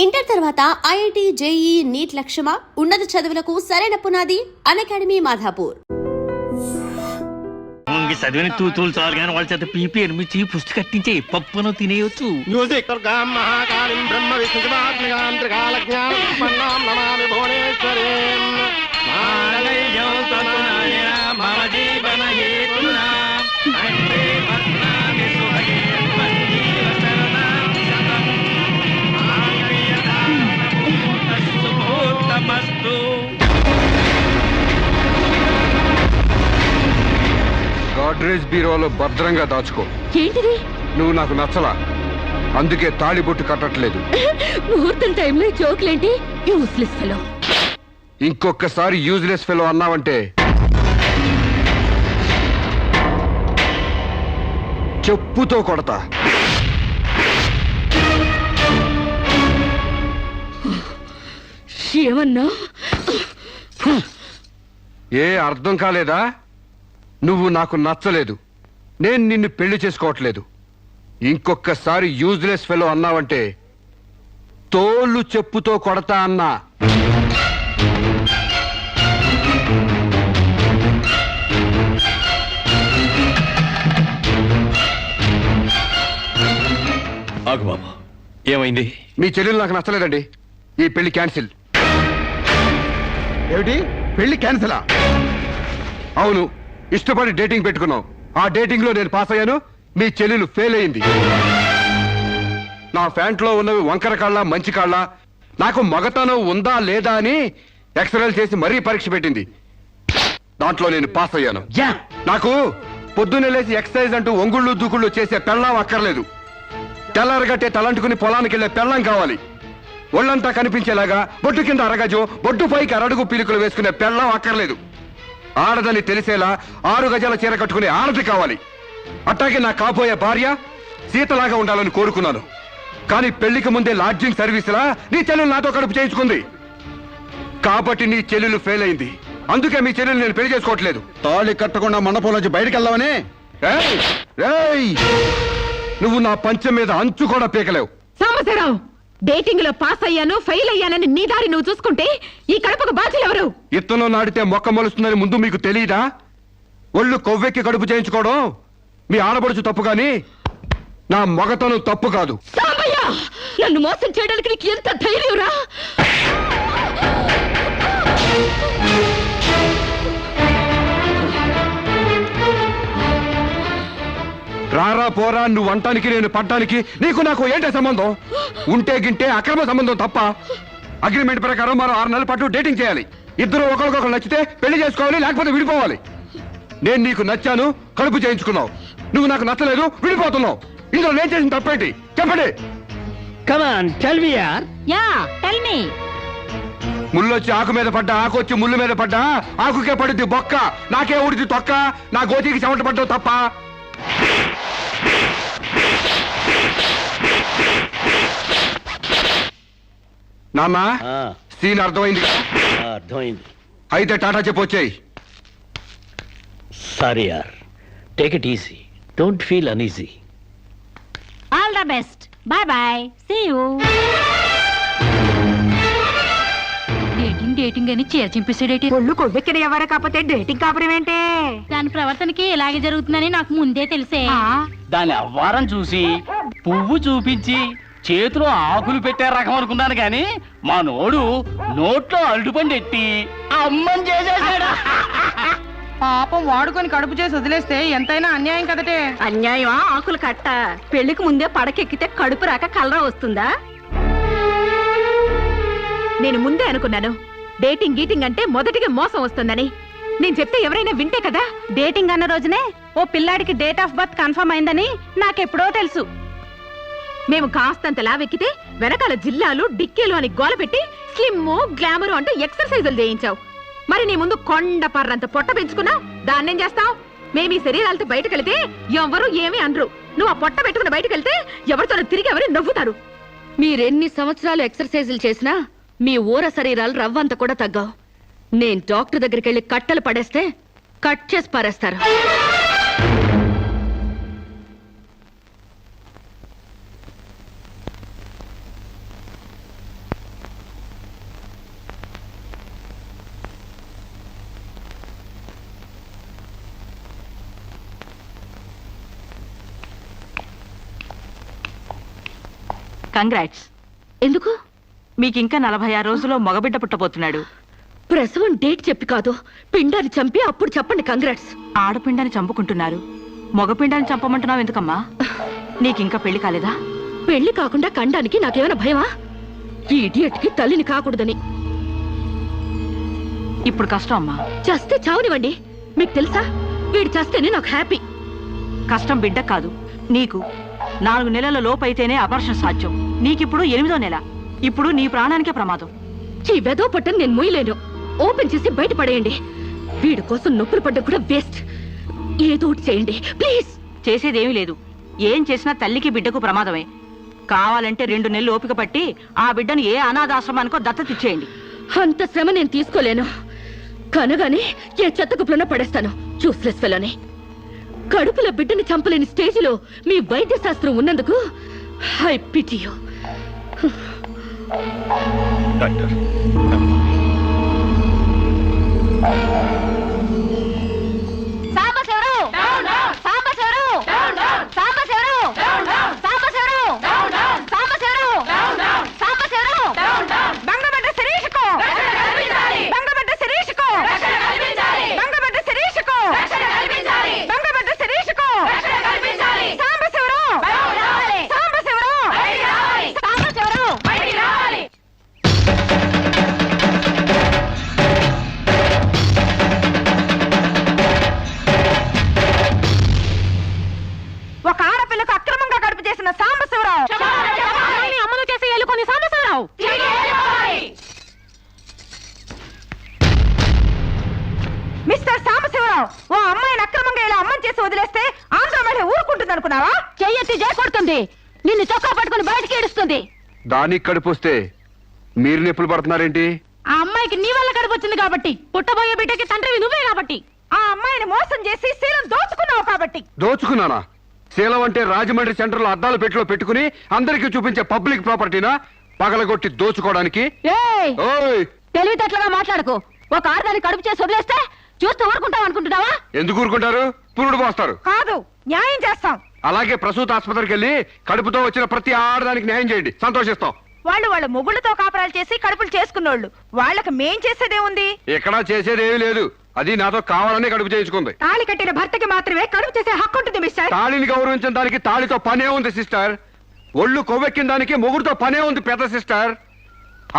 Inter తర్వాత IIT, JEE, neat లక్ష్యమా? ఉన్నత చదువులకు సరైన పునాది అన్అకాడమీ మాధాపూర్. చదివిన తూతులు చాలు కానీ వాళ్ళ చేత పీపీ ఎనిమిది పుష్టి కట్టించే పప్పును తినేయొచ్చు. గాడ్రేజ్ బీరోలో భద్రంగా దాచుకో. ఏంటిది? నువ్వు నాకు నచ్చలా, అందుకే తాళిబొట్టు కట్టట్లేదు. ముహూర్తం టైంలో జోకులేంటి? Useless fellow. ఇంకొకసారి యూజ్లెస్ ఫెలో అన్నావంటే చెప్పుతో కొడతా. ఏమన్నా? ఏ అర్థం కాలేదా? నువ్వు నాకు నచ్చలేదు, నేను నిన్ను పెళ్లి చేసుకోవట్లేదు. ఇంకొకసారి యూజ్లెస్ ఫెలో అన్నావంటే తోలు చెప్పుతో కొడతా అన్నా. ఆగు బాబా, ఏమైంది? మీ చెల్లెలు నాకు నచ్చలేదండి, ఈ పెళ్లి క్యాన్సిల్. ఏమిటి? పెళ్లి క్యాన్సిలా? అవును, ఇష్టపడి డేటింగ్ పెట్టుకున్నాం. ఆ డేటింగ్ లో నేను పాస్ అయ్యాను, మీ చెల్లెలు ఫెయిల్ అయింది. నా ఫ్యాంట్లో ఉన్నవి వంకర కాళ్ళ మంచి కాళ్ళ, నాకు మగతనం ఉందా లేదా అని ఎక్స్రేలు చేసి మరీ పరీక్ష పెట్టింది. దాంట్లో నేను పాస్ అయ్యాను. నాకు పొద్దున్నే లేచి ఎక్సర్సైజ్ అంటూ ఒంగుళ్ళు దూకుళ్ళు చేసే పెళ్ళాం అక్కర్లేదు. తెల్లారగట్టే తలంటుకుని పొలానికి వెళ్లే పెళ్ళాం కావాలి. ఒళ్ళంతా కనిపించేలాగా బొట్టు కింద అరగజో, బొట్టు పైకి అరడుగు పీలికలు వేసుకునే పెళ్ళాం అక్కర్లేదు. ఆడదని తెలిసేలా 6 గజాల చీర కట్టుకునే ఆడది కావాలి. అట్టాగే నా కాబోయే భార్య సీతలాగా ఉండాలని కోరుకున్నాను. కానీ పెళ్లికి ముందే లాడ్జింగ్ సర్వీసులా నీ చెల్లెలు నాతో కడుపు చేయించుకుంది. కాబట్టి నీ చెల్లెలు ఫెయిల్ అయింది, అందుకే మీ చెల్లెలు నేను పెళ్లి చేసుకోవట్లేదు. తాళి కట్టకుండా మండపంలోంచి బయటికి వెళ్దామని. నువ్వు నా పంచం మీద అంచు కూడా పీకలేవు. సాంబశివరావు, డేటింగ్ లో పాస్ అయ్యాను ఫెయిల్ అయ్యానని నీ దారి నువ్వు చూసుకుంటే ఈ కడపకు బాధ్యులు ఎవరు? ఇత్తనం నాడితే మొక్క మొలుస్తుందని ముందు మీకు తెలియదా? ఒళ్ళు కొవ్వెక్కి కడుపు చేయించుకోవడం మీ ఆడబడుచు తప్పు గాని నా మగతనం తప్పు కాదు. సాంబయ్య, నన్ను మోసం చేయడానికి నీకు ఎంత ధైర్యం రా? రారా పోరా, నువ్వు అంటానికి నేను పడ్డానికి నీకు నాకు ఏంటే సంబంధం? ఉంటే గింటే అక్రమ సంబంధం తప్ప. అగ్రిమెంట్ ప్రకారం మరో 6 నెలల పాటు డేటింగ్ చేయాలి. ఇద్దరు ఒకరికొకరు నచ్చితే పెళ్లి చేసుకోవాలి, లేకపోతే విడిపోవాలి. నేను నీకు నచ్చాను, కడుపు చేయించుకున్నావు. నువ్వు నాకు నచ్చలేదు, విడిపోతున్నావు. ఇందులో నేను చేసిన తప్పేంటి చెప్పండి. ముళ్ళొచ్చి ఆకు మీద పడ్డా, ఆకు వచ్చి ముళ్ళు మీద పడ్డా, ఆకుకే పడుద్ది బొక్క, నాకే ఊడిది తొక్క. నా గోతికి చెమట పడ్డావు తప్ప. నాన్నా, సీన్ అర్థమైంది? అర్థమైంది. అయితే టాటా చెప్పొచ్చాయి. సారీ యార్, take it easy, don't feel uneasy. All the best, bye bye, see you. Dating అని చీర చింపేసాడేటి? ఒళ్ళు కొవ్వెక్కిన ఎవరు కాకపోతే డేటింగ్ కాపురం ఏంటే? దాని ప్రవర్తనకి ఇలాగే జరుగుతుందని నాకు ముందే తెలిసే. దాని అవ్వారం చూసి పువ్వు చూపించి చేతిలో ఆకులు పెట్టే రకం అనుకున్నాను కానీ మా నోడు నోట్లో అరటిపండు ఎట్టి అమ్మని చేసేసాడు. పాపం వాడుకొని కడుపు చేసి వదిలేస్తే ఎంతైనా అన్యాయం కదటే. అన్యాయమా? ఆకులు కట్ట. పెళ్లికి ముందే పడకెక్కితే కడుపు రాక కలరా వస్తుందా? నేను ముందే అనుకున్నాను డేటింగ్ గీటింగ్ అంటే మొదటిగా మోసం వస్తుందని. నేను చెప్తే ఎవరైనా వింటే కదా. డేటింగ్ అన్న రోజునే ఓ పిల్లాడికి డేట్ ఆఫ్ బర్త్ కన్ఫర్మ్ అయిందని నాకెప్పుడో తెలుసు. మేము కాస్తంత లావెక్కితే వెనకాల జిల్లాలు డిక్కీలు అని గోల పెట్టి స్లిమ్ గ్లామరు అంటూ ఎక్సర్సైజులు చేయించావు. మరి నీ ముందు కొండ పర్రంత పొట్ట పెంచుకున్నావు, దాన్నేం చేస్తావు? మేము ఈ శరీరాలతో బయటకెళ్తే ఎవరు ఏమీ అనరు. నువ్వు ఆ పొట్ట పెట్టుకుని బయటకెళ్తే ఎవరితో తిరిగి ఎవరు నవ్వుతారు. మీరెన్ని సంవత్సరాలు ఎక్సర్సైజులు చేసినా మీ ఊర శరీరాలు రవ్వంత కూడా తగ్గావు. నేను డాక్టర్ దగ్గరికి వెళ్ళి కట్టలు పడేస్తే కట్ చేసి పారేస్తారు. కంగ్రాట్స్. ఎందుకు? మీకు ఇంకా 46 రోజుల్లో మగబిడ్డ పుట్టబోతున్నాడు. ప్రసవం డేట్ చెప్పి కాదు, పిండాన్ని చంపి అప్పుడు చెప్పండి కంగ్రాట్స్. ఆడపిండాన్ని చంపుకుంటున్నారు, మగపిండాన్ని చంపమంటున్నావు ఎందుకమ్మా? నీకింకా పెళ్లి కాలేదా? పెళ్లి కాకుండా కండానికి నాకేమైనా భయమా? ఈ ఇడియట్కి తల్లిని కాకూడదని. ఇప్పుడు కష్టం అమ్మా. చస్తే చావునివ్వండి. మీకు తెలుసా, వీడు చస్తేనే నాకు హ్యాపీ. కష్టం బిడ్డ కాదు నీకు. 4 నెలల లోపైతేనే అబార్షన్ సాధ్యం. నీకిప్పుడు 8వ నెల. ఇప్పుడు నీ ప్రాణానికే ప్రమాదం. ఈ వెదో పట్టని నేను మొయ్యలేను. ఓపెన్ చేసి బయట పడేయండి. వీడి కోసం నొప్పులు పడ్డం కూడా వేస్ట్. ఏదో ఒకటి చేయండి ప్లీజ్. చేసేదేమీ లేదు. ఏం చేసినా తల్లికి బిడ్డకు ప్రమాదమే. కావాలంటే 2 నెలలు ఓపిక పట్టి ఆ బిడ్డను ఏ అనాథాశ్రమానికో దత్తతిచ్చేయండి. అంత శ్రమ నేను తీసుకోలేను. కనగానే ఏ చెత్త కుప్పలోనే పడేస్తాను. చూస్లెస్ ఫెలోని. కడుపులో బిడ్డని చంపలేని స్టేజిలో మీ వైద్య శాస్త్రం ఉన్నందుకు ఐ పిటి యు. డాక్టర్ ఒక ఆడపిల్లకు అక్రమంగా కడుపు చేసిన సాంబశివరావు అమలు చేసి ఎలుకొని సాంబశివరావు. మిస్టర్ సాంబశివరావు, ఓ అమ్మాయిని అక్రమంగా ఇలా అమ్మని చేసి వదిలేస్తే ఆంధ్ర మహిళ ఊరుకుంటుంది అనుకున్నావా? చెయ్యెత్తి చేకొడుతుంది. నిన్ను చొక్కా పట్టుకుని బయటికి ఏడుస్తుంది. దానికి కడుపొస్తే మీరు నొప్పులు పడుతున్నారేంటి? ఆ అమ్మాయికి నీ వల్ల కడుపు వచ్చింది కాబట్టి, పుట్టబోయే బిడ్డకి తండ్రివి నువ్వే కాబట్టి. ఆ అమ్మాయిని మోసం చేసి శీలం దోచుకున్నావు కాబట్టి. దోచుకున్నానా? శీలం అంటే రాజమండ్రి సెంటర్ లో అద్దాల పెట్టిలో పెట్టుకుని అందరికీ చూపించే పబ్లిక్ ప్రాపర్టీనా పగలగొట్టి దోచుకోవడానికి? ఏయ్, ఓయ్, తెలివితేటలుగా మాట్లాడుకో. ఒక ఆడదాన్ని కడుపు చేసి వదిలేస్తే చూస్తూ ఊరుకుంటావు అనుకుంటున్నావా? ఎందుకు ఊరుకుంటారు? పురుడు పోస్తారు. కాదు, న్యాయం చేస్తాం. అలాగే ప్రసూత ఆసుపత్రికి వెళ్ళి కడుపుతో వచ్చిన ప్రతి ఆడదానికి న్యాయం చేయండి, సంతోషిస్తాం. వాళ్ళ మొగుళ్ళతో కాపురాలు చేసి కడుపులు చేసుకున్నోళ్ళు. వాళ్ళకి మేం చేసేదే ఉంది. ఎక్కడా చేసేదేమీ లేదు. అది నాతో కావాలనే కడుపు చేయించుకుంది. తాళి కట్టిన భర్తకి మాత్రమే కడుపు చేసే హక్కు ఉంటుంది మిస్టర్. తాళిని గౌరవించిన దానికి తాళితో పనే ఉంది సిస్టర్. ఒళ్ళు కొవ్వెక్కిన దానికి మొగుడుతో పనే ఉంది పెద్ద సిస్టర్.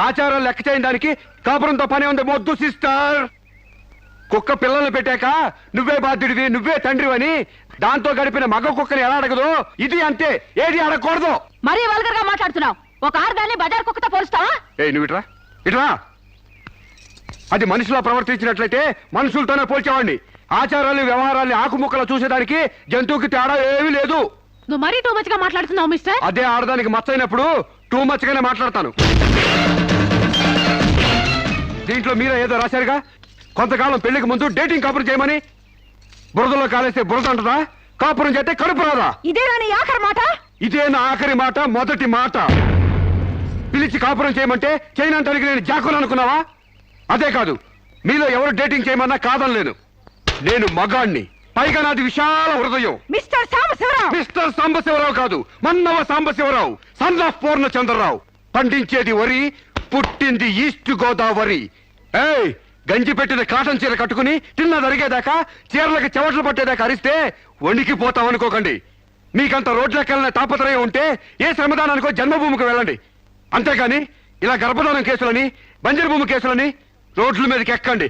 ఆచారాలు లెక్క చేయని దానికి కాపురంతో పనే ఉంది మొద్దు సిస్టర్. కుక్క పిల్లలు పెట్టాక నువ్వే బాధ్యుడివి, నువ్వే తండ్రివని దాంతో గడిపిన మగ కుక్కని ఎలా అడగదు, ఇది అంతే. ఏది అడగకూడదు. మరీ వల్గర్ గా మాట్లాడుతున్నావు. ఒక ఆడదాన్ని బజార్ కుక్కతో పోలుస్తావా? నువ్వు ఇట్రా ఇట్రా. అది మనిషిలో ప్రవర్తించినట్లయితే మనుషులతోనే పోల్చేవాడిని. ఆచారాలు వ్యవహారాలు ఆకుముక్కలు చూసేదానికి జంతువుకి తేడా ఏమీ లేదు. నువ్వు మరీ టూ మచ్ గా మాట్లాడుతున్నావు మిస్టర్. అదే ఆడదానికి మచ్చైనప్పుడు టూ మచ్ గానే మాట్లాడతాను. దీంట్లో మీరే ఏదో రాశారుగా, కొంతకాలం పెళ్లికి ముందు డేటింగ్ కాపురం చేయమని. బురదలో కాలేస్తే బురద అంటదా? కాపురం చేస్తే కడుపు రాదా? ఇదేనా నీ ఆఖరి మాట? ఇదే నా ఆఖరి మాట, మొదటి మాట. పిలిచి కాపురం చేయమంటే చేయనంటానికి నేను జాకులు అనుకున్నావా? అదే కాదు, మీలో ఎవరు డేటింగ్ చేయమన్నా కాదనలేను. నేను మగాణ్ణి, పైగా నాది విశాల హృదయం. మిస్టర్ సాంబశివరావు. మిస్టర్ సాంబశివరావు కాదు, మన్నవ సాంబశివరావు, సన్ ఆఫ్ పూర్ణచంద్రరావు. పండించేది వరి, పుట్టింది ఈస్ట్ గోదావరి. ఏయ్, గంజి పెట్టిన కాటన్ చీర కట్టుకుని తిన్న జరిగేదాకా చీరలకు చెవట్లు పట్టేదాకా అరిస్తే వణికిపోతాం అనుకోకండి. మీకంత రోడ్లకెళ్ళిన తాపత్రయం ఉంటే ఏ శ్రమదానానికో జన్మభూమికి వెళ్ళండి. అంతేగాని ఇలా గర్భధానం కేసులని, బంజరు భూమి కేసులని రోడ్ల మీదకి ఎక్కండి,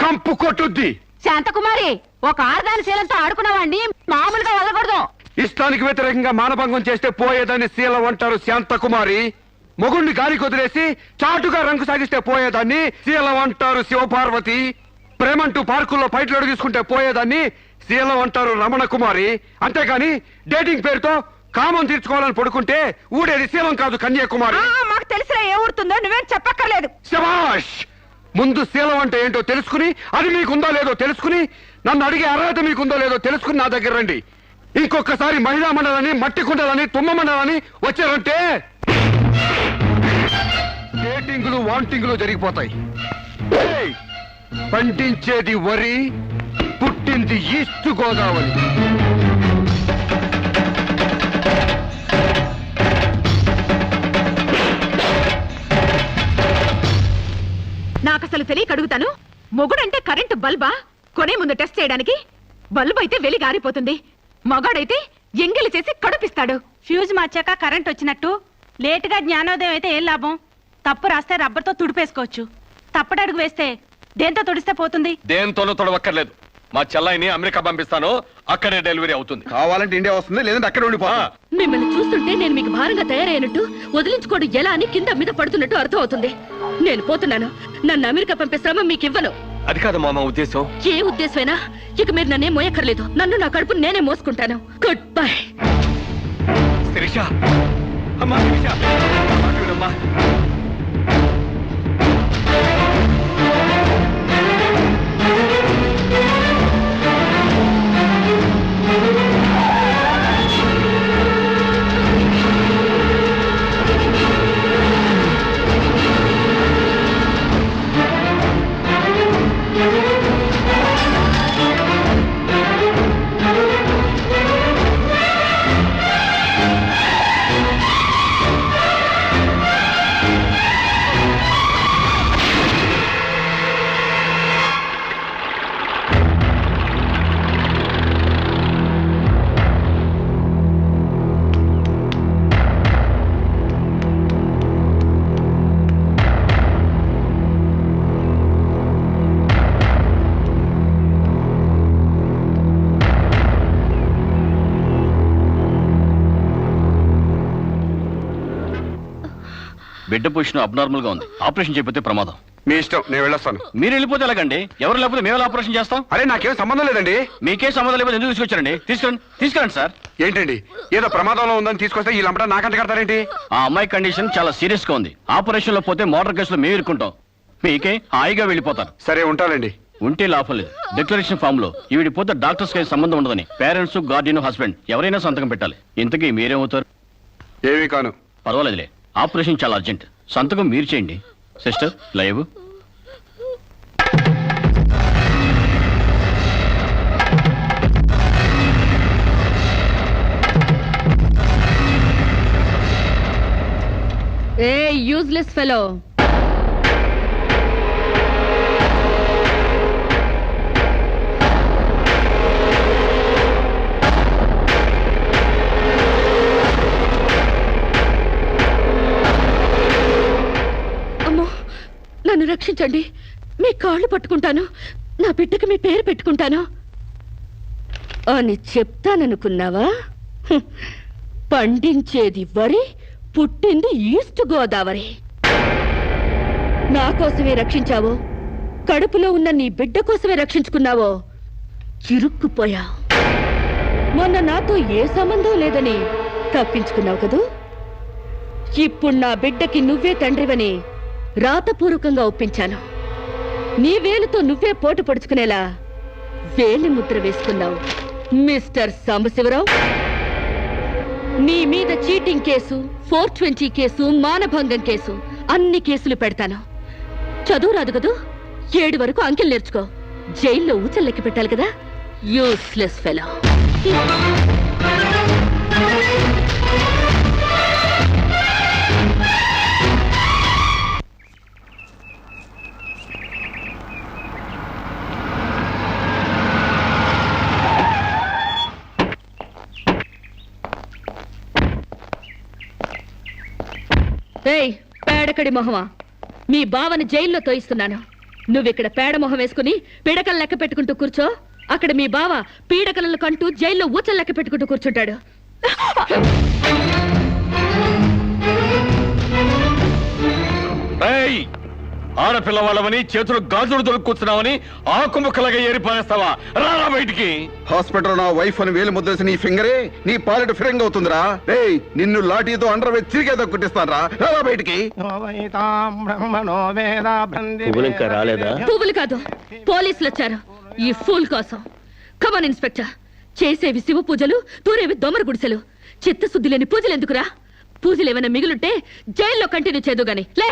కంపు కొట్టుద్ది. శాంతకుమారి, ఒక ఆడదాని శీలంతో ఆడుకున్నావాడిని మామూలుగా వదలకూడదు. ఇష్టానికి వ్యతిరేకంగా మానభంగం చేస్తే పోయేదాన్ని శీలం అంటారు శాంతకుమారి. మొగుణ్ణి గాలికి వదిలేసి చాటుగా రంగు సాగిస్తే పోయేదాన్ని శీలం అంటారు శివపార్వతి. ప్రేమంటూ పార్కుల్లో పైట్లోడు తీసుకుంటే పోయేదాన్ని శీలం అంటారు రమణ కుమారి. అంతేకాని డేటింగ్ పేరుతో కామం తీర్చుకోవాలని పడుకుంటే ఊడేది శీలం కాదు కన్యాకుమారి. మాకు తెలిసిన ఏ ఊరుతుందో నువ్వేం చెప్పక్కర్లేదు. శభాష్! ముందు శీలం అంటే ఏంటో తెలుసుకుని, అది మీకుందో లేదో తెలుసుకుని, నన్ను అడిగే అర్హత మీకుందో లేదో తెలుసుకుని నా దగ్గర రండి. ఇంకొకసారి మహిళా మండలని, మట్టి కుండలని, తుమ్మ మండలని వచ్చారంటే డేటింగులు వాంటింగులు జరిగిపోతాయి. ఏయ్! పండించేది వరి, పుట్టింది ఈస్ట్ గోదావరి. నాకు అసలు తెలియక అడుగుతాను, మొగుడంటే కరెంటు బల్బా కొనే ముందు టెస్ట్ చేయడానికి? బల్బు అయితే వెలి గారిపోతుంది, మగాడైతే ఎంగిలి చేసి కడుపిస్తాడు. ఫ్యూజ్ మార్చాక కరెంట్ వచ్చినట్టు లేటుగా జ్ఞానోదయం అయితే ఏం లాభం? తప్పు రాస్తే రబ్బర్తో తుడిపేసుకోవచ్చు, తప్పటడుగు వేస్తే దేంతో తుడిస్తే పోతుంది? దేంతోనూ తొడవక్కర్లేదు. మా చెల్లాయిని అమెరికా పంపిస్తాను, అక్కడే డెలివరీ అవుతుంది. కావాలంటే ఇండియా వస్తుంది, లేదంటే అక్కడ ఉండిపో. మిమ్మల్ని చూస్తుంటే నేను మీకు భారంగా తయారైనట్టు, వదిలించుకోవడం ఎలా అని కింద మీద పడుతున్నట్టు అర్థం అవుతుంది. నేను పోతున్నాను. నన్ను అమెరికా పంపే శ్రమ మీకు ఇవ్వను. అది కాదు మా ఉద్దేశం. ఏ ఉద్దేశమైనా ఇక మీరు నన్నే మోయక్కర్లేదు. నన్ను నా కడుపు నేనే మోసుకుంటాను. Good bye. శిరీష, అమ్మా శిరీష, మాట వినమ్మా. బిడ్డ పొజిషన్ అబ్నార్మల్ గా ఉంది. ఆపరేషన్ చేయకపోతే ప్రమాదం. మీ ఇష్టం, నేను వెళ్ళొస్తాను. మీరు వెళ్ళిపోతే ఎలాగండి? ఎవరు లేకపోతే మేము ఆపరేషన్ చేస్తాం. అరే నాకేం సంబంధం లేదండి. మీకే సంబంధం లేకపోతే ఎందుకు తీసుకొచ్చారండి? తీసుకురండి సార్. ఏంటండి, ఏదో ప్రమాదంలో ఉందని తీసుకొస్తే ఈ లంపట నాకంట కడతారేంటి? ఆ అమ్మాయి కండిషన్ చాలా సీరియస్ గా ఉంది. ఆపరేషన్ లో పోతే మోటార్ కేసులో మేము ఇరుక్కుంటాం. మీకే హాయిగా వెళ్ళిపోతారు. సరే ఉంటానండి. ఉంటే లాభం లేదు. డిక్లరేషన్ ఫామ్ లో ఈవిడి పోతే డాక్టర్స్ కి సంబంధం ఉండదని పేరెంట్స్, గార్డియన్, హస్బెండ్ ఎవరైనా సంతకం పెట్టాలి. ఇంతకీ మీరేమవుతారు? ఏమీ కాను. పర్వాలేదులే, ఆపరేషన్ చాలా అర్జెంట్. సంతకం మీరు చేయండి. Sister live. ఏ యూజ్లెస్ ఫెలో, అమ్మో నన్ను రక్షించండి. మీ కాళ్ళు పట్టుకుంటాను, నా బిడ్డకి మీ పేరు పెట్టుకుంటాను అని చెప్తాననుకున్నావా? హ్మ్. పండించేది వరి, పుట్టింది ఈస్ట్ గోదావరి. నా కోసమే రక్షించావో, కడుపులో ఉన్న నీ బిడ్డ కోసమే రక్షించుకున్నావో చిరుక్కుపోయా. మొన్న నాతో ఏ సంబంధం లేదని తప్పించుకున్నావు కదూ. ఇప్పుడు నా బిడ్డకి నువ్వే తండ్రివని రాతపూర్వకంగా ఒప్పించాను. నీ వేలుతో నువ్వే పోటు పొడుచుకునేలా వేలి ముద్ర వేసుకున్నావు మిస్టర్ సాంబశివరావు. నీ మీద చీటింగ్ కేసు, 420 కేసు, మానభంగం కేసు, అన్ని కేసులు పెడతాను. చదువు రాదు కదూ, 7 వరకు అంకెలు నేర్చుకో. జైల్లో ఊచల్లెక్కి పెట్టాలి కదా. Useless fellow. ఏయ్ పేడకడి మొహమా, మీ బావని జైల్లో తోయిస్తున్నాను. నువ్విక్కడ పేడ మొహం వేసుకుని పీడకలు లెక్క పెట్టుకుంటూ కూర్చో. అక్కడ మీ బావ పీడకలను కంటూ జైల్లో ఊచలు లెక్క పెట్టుకుంటూ కూర్చుంటాడు. ఆడపిల్ల వాళ్ళమని చేతులు గాజులు దొరుకుతున్నావని ఆకుముక్కలాగా ఏరిపారేస్తావా? రారా బయటికి. హాస్పిటల్ నా వైఫ్ అని వేలు ముద్రేసి నీ ఫింగరే నీ పాలెట్ ఫిరంగ్ అవుతుందిరా. ఏయ్ నిన్ను లాఠీతో అండర్ వేసి తిరిగేదో కుట్టిస్తానరా. రారా బయటికి. ఇంకా రాలేదా? పువ్వులు కాదు, పోలీసులు వచ్చారు ఈ ఫూల్ కోసం. Come on inspector. చేసేవి శివ పూజలు, తూరేవి దొమర గుడిసెలు. చిత్తశుద్ధి లేని పూజలు ఎందుకురా? పూజలు ఏమైనా మిగులుంటే జైల్లో కంటిన్యూ చేదు గాని లే.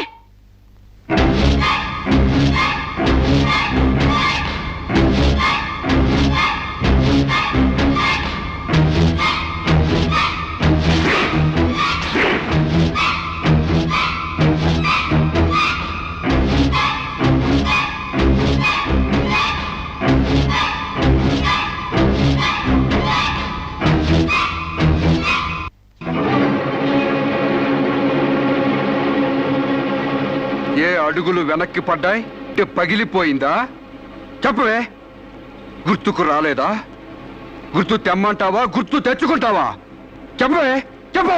అడుగులు వెనక్కి పడ్డాయి అంటే పగిలిపోయిందా? చెప్పవే, గుర్తుకు రాలేదా? గుర్తు తెమ్మంటావా, గుర్తు తెచ్చుకుంటావా? చెప్పవే, చెప్పు.